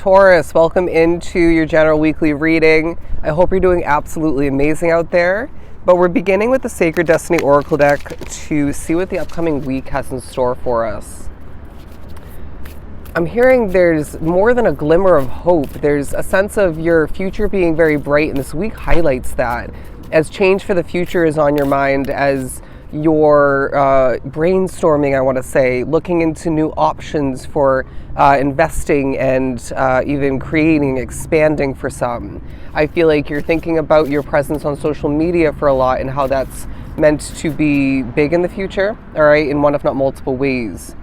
Taurus, welcome into your general weekly reading. I hope you're doing absolutely amazing out there. But we're beginning with the Sacred Destiny Oracle deck to see what the upcoming week has in store for us. I'm hearing there's more than a glimmer of hope. There's a sense of your future being very bright, and this week highlights that. As change for the future is on your mind, as you're brainstorming, I want to say, looking into new options for investing and even creating, expanding for some. I feel like you're thinking about your presence on social media for a lot and how that's meant to be big in the future, all right, in one if not multiple ways.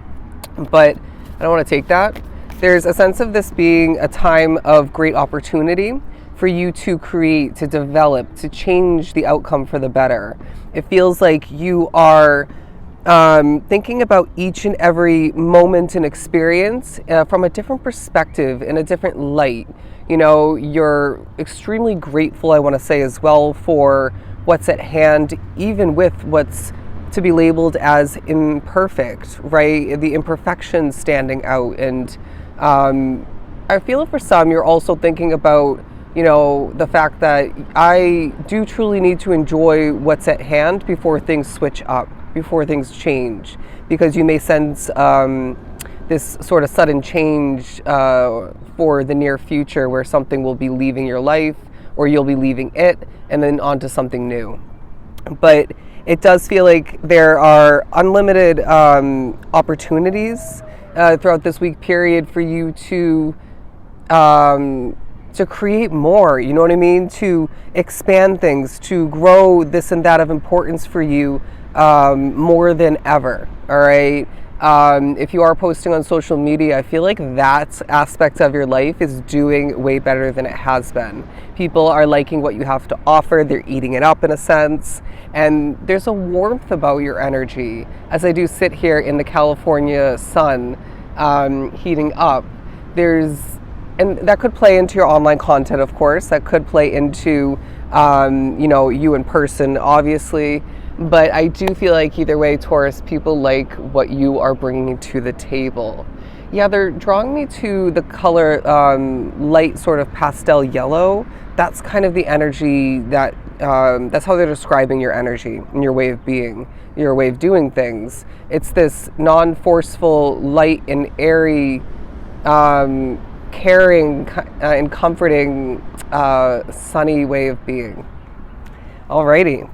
But I don't want to take that. There's a sense of this being a time of great opportunity for you to create, to develop, to change the outcome for the better. It feels like you are thinking about each and every moment and experience from a different perspective, in a different light. You know, you're extremely grateful, I want to say as well, for what's at hand, even with what's to be labeled as imperfect, right? The imperfections standing out. And I feel for some, you're also thinking about, you know, the fact that I do truly need to enjoy what's at hand before things switch up, before things change, because you may sense this sort of sudden change for the near future where something will be leaving your life or you'll be leaving it and then on to something new. But it does feel like there are unlimited opportunities throughout this week period for you to create more, you know what I mean? To expand things, to grow this and that of importance for you more than ever, all right? If you are posting on social media, I feel like that aspect of your life is doing way better than it has been. People are liking what you have to offer, they're eating it up in a sense, and there's a warmth about your energy. As I do sit here in the California sun, heating up, and that could play into your online content, of course. That could play into, you know, you in person, obviously. But I do feel like either way, Taurus, people like what you are bringing to the table. Yeah, they're drawing me to the color light sort of pastel yellow. That's kind of the energy that, that's how they're describing your energy and your way of being, your way of doing things. It's this non-forceful, light and airy, caring and comforting, sunny way of being. Alrighty,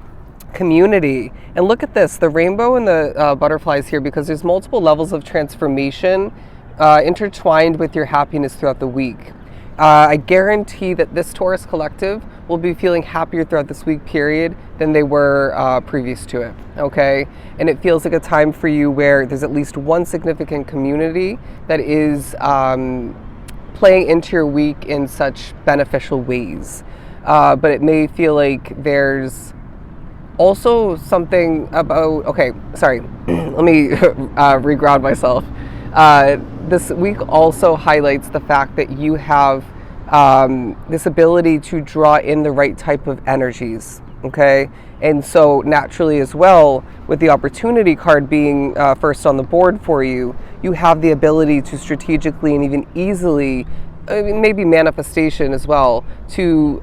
community. And look at this, the rainbow and the butterflies here, because there's multiple levels of transformation intertwined with your happiness throughout the week. I guarantee that this Taurus collective will be feeling happier throughout this week period than they were previous to it, okay? And it feels like a time for you where there's at least one significant community that is playing into your week in such beneficial ways. But it may feel like there's also something about, okay, sorry, let me reground myself. This week also highlights the fact that you have this ability to draw in the right type of energies, okay? And so naturally as well, with the opportunity card being first on the board for you, you have the ability to strategically and even easily, maybe manifestation as well, to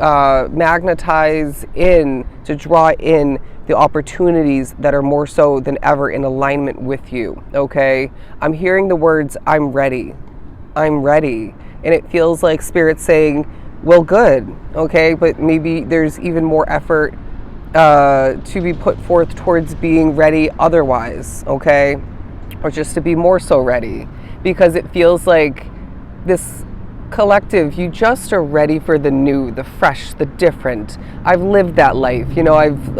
magnetize in, to draw in the opportunities that are more so than ever in alignment with you, okay? I'm hearing the words, I'm ready. I'm ready. And it feels like Spirit saying, well, good, okay? But maybe there's even more effort to be put forth towards being ready otherwise, okay? Or just to be more so ready. Because it feels like this collective, you just are ready for the new, the fresh, the different. I've lived that life, you know, I've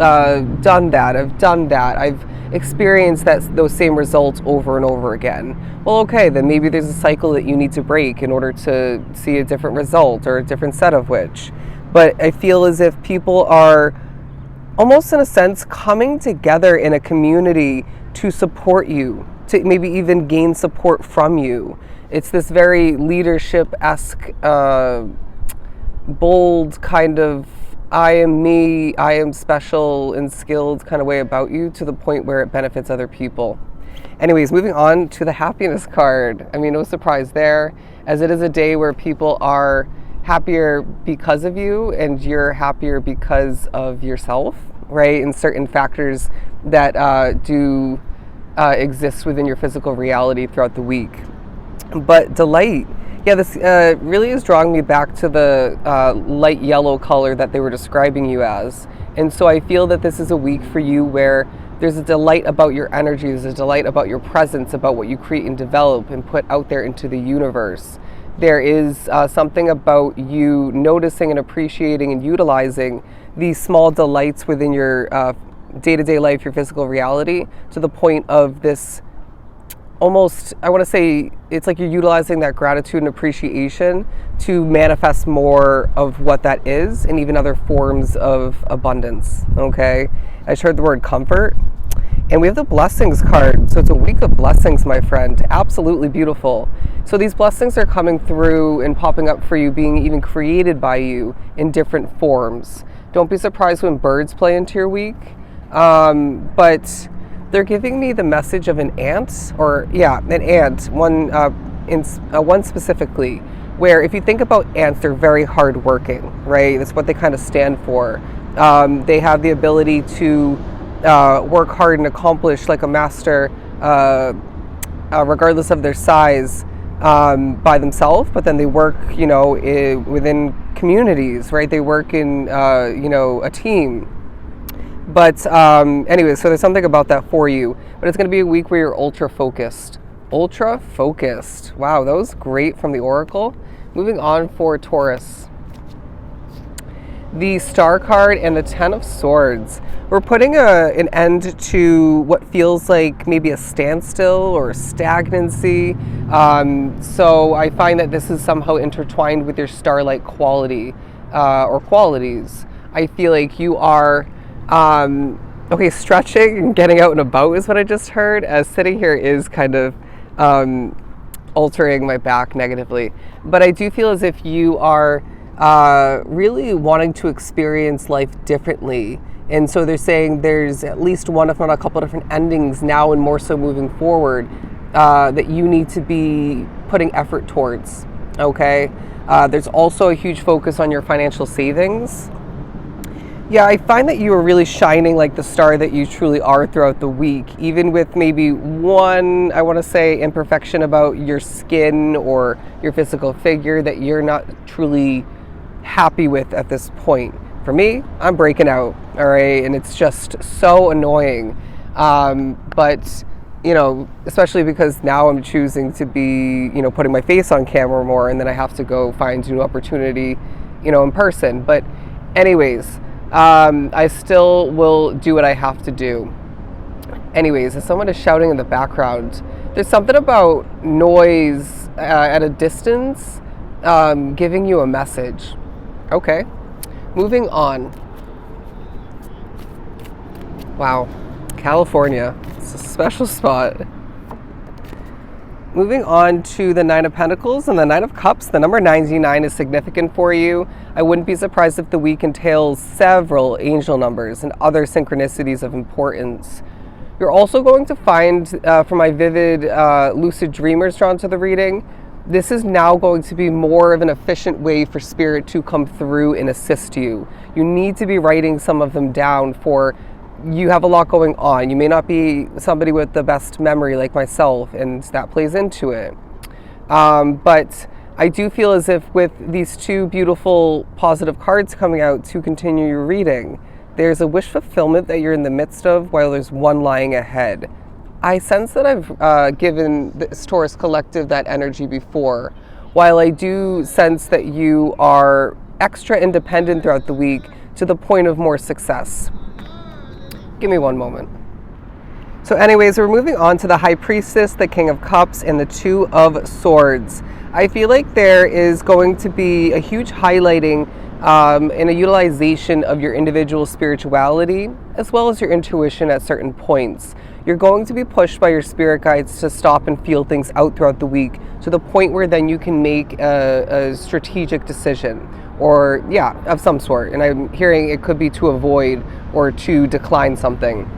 done that, I've experienced those same results over and over again. Well, okay, then maybe there's a cycle that you need to break in order to see a different result or a different set of which. But I feel as if people are almost in a sense coming together in a community to support you, to maybe even gain support from you. It's this very leadership-esque, bold kind of I am me, I am special and skilled kind of way about you, to the point where it benefits other people. Anyways, moving on to the happiness card. I mean, no surprise there, as it is a day where people are happier because of you and you're happier because of yourself, right? And certain factors that do exist within your physical reality throughout the week. But delight, yeah, this really is drawing me back to the light yellow color that they were describing you as. And so I feel that this is a week for you where there's a delight about your energy, there's a delight about your presence, about what you create and develop and put out there into the universe. There is something about you noticing and appreciating and utilizing these small delights within your day-to-day life, your physical reality, to the point of this almost, I want to say, it's like you're utilizing that gratitude and appreciation to manifest more of what that is and even other forms of abundance, okay? I just heard the word comfort. And we have the blessings card. So it's a week of blessings, my friend. Absolutely beautiful. So these blessings are coming through and popping up for you, being even created by you in different forms. Don't be surprised when birds play into your week. But they're giving me the message of an ant, one specifically, where if you think about ants, they're very hardworking, right? That's what they kind of stand for. They have the ability to work hard and accomplish like a master, regardless of their size, by themselves, but then they work, within communities, right? They work in, a team. But anyway, so there's something about that for you. But it's going to be a week where you're ultra focused. Ultra focused. Wow, that was great from the Oracle. Moving on for Taurus. The Star card and the Ten of Swords. We're putting an end to what feels like maybe a standstill or a stagnancy. So I find that this is somehow intertwined with your star-like quality or qualities. I feel like you are stretching and getting out and about is what I just heard, as sitting here is kind of altering my back negatively. But I do feel as if you are really wanting to experience life differently. And so they're saying there's at least one, if not a couple different endings now and more so moving forward that you need to be putting effort towards, okay? There's also a huge focus on your financial savings. Yeah, I find that you are really shining like the star that you truly are throughout the week, even with maybe one, I want to say, imperfection about your skin or your physical figure that you're not truly happy with at this point. For me, I'm breaking out, all right, and it's just so annoying. But, especially because now I'm choosing to be, putting my face on camera more, and then I have to go find a new opportunity, in person. But anyways, I still will do what I have to do. Anyways, if someone is shouting in the background, there's something about noise at a distance giving you a message. Okay, moving on. Wow, California, it's a special spot. Moving on to the Nine of Pentacles and the Nine of Cups. The number 99 is significant for you. I wouldn't be surprised if the week entails several angel numbers and other synchronicities of importance. You're also going to find, for my vivid lucid dreamers drawn to the reading, this is now going to be more of an efficient way for spirit to come through and assist you. You need to be writing some of them down, for you have a lot going on. You may not be somebody with the best memory like myself, and that plays into it. But I do feel as if with these two beautiful positive cards coming out to continue your reading, there's a wish fulfillment that you're in the midst of while there's one lying ahead. I sense that I've given this Taurus collective that energy before. While I do sense that you are extra independent throughout the week to the point of more success. Give me one moment. So anyways, we're moving on to the High Priestess, the King of Cups, and the Two of Swords. I feel like there is going to be a huge highlighting and a utilization of your individual spirituality, as well as your intuition at certain points. You're going to be pushed by your spirit guides to stop and feel things out throughout the week, to the point where then you can make a strategic decision, or of some sort. And I'm hearing it could be to avoid or to decline something.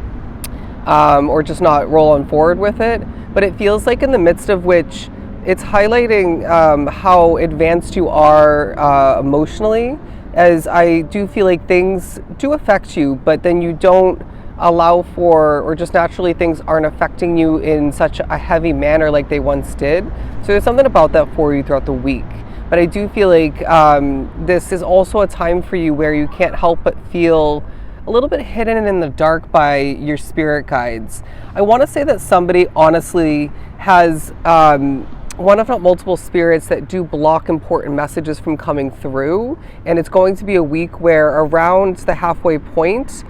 or just not roll on forward with it. But it feels like in the midst of which it's highlighting how advanced you are emotionally, as I do feel like things do affect you, but then you don't allow for, or just naturally things aren't affecting you in such a heavy manner like they once did. So there's something about that for you throughout the week. But I do feel like this is also a time for you where you can't help but feel a little bit hidden in the dark by your spirit guides. I want to say that somebody honestly has one if not multiple spirits that do block important messages from coming through, and it's going to be a week where around the halfway point,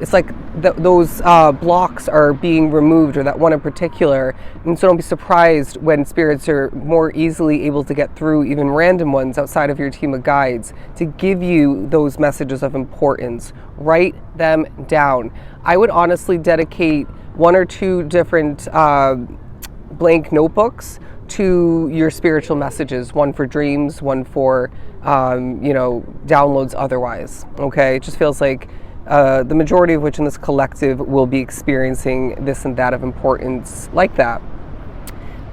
it's like those blocks are being removed, or that one in particular. And so don't be surprised when spirits are more easily able to get through even random ones outside of your team of guides to give you those messages of importance. Write them down. I would honestly dedicate 1 or 2 different blank notebooks to your spiritual messages, one for dreams, one for downloads otherwise. Okay, it just feels like the majority of which in this collective will be experiencing this and that of importance like that.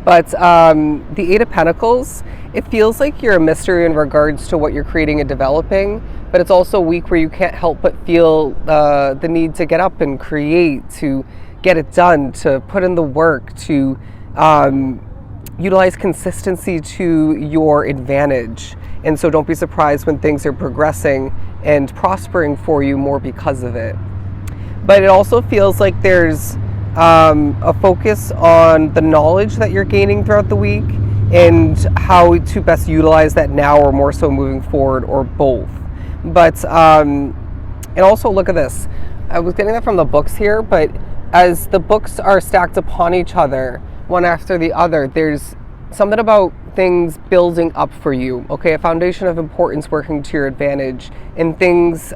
But the Eight of Pentacles, it feels like you're a mystery in regards to what you're creating and developing, but it's also a week where you can't help but feel the need to get up and create, to get it done, to put in the work, to utilize consistency to your advantage. And so don't be surprised when things are progressing and prospering for you more because of it. But it also feels like there's a focus on the knowledge that you're gaining throughout the week and how to best utilize that now, or more so moving forward, or both. But and also look at this. I was getting that from the books here, but as the books are stacked upon each other, one after the other, there's something about things building up for you, okay? A foundation of importance working to your advantage, and things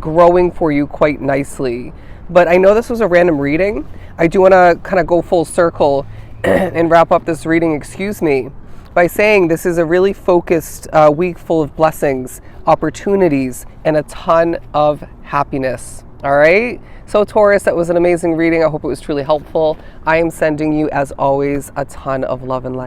growing for you quite nicely. But I know this was a random reading. I do want to kind of go full circle and wrap up this reading, by saying this is a really focused week full of blessings, opportunities, and a ton of happiness. All right? So Taurus, that was an amazing reading. I hope it was truly helpful. I am sending you, as always, a ton of love and light.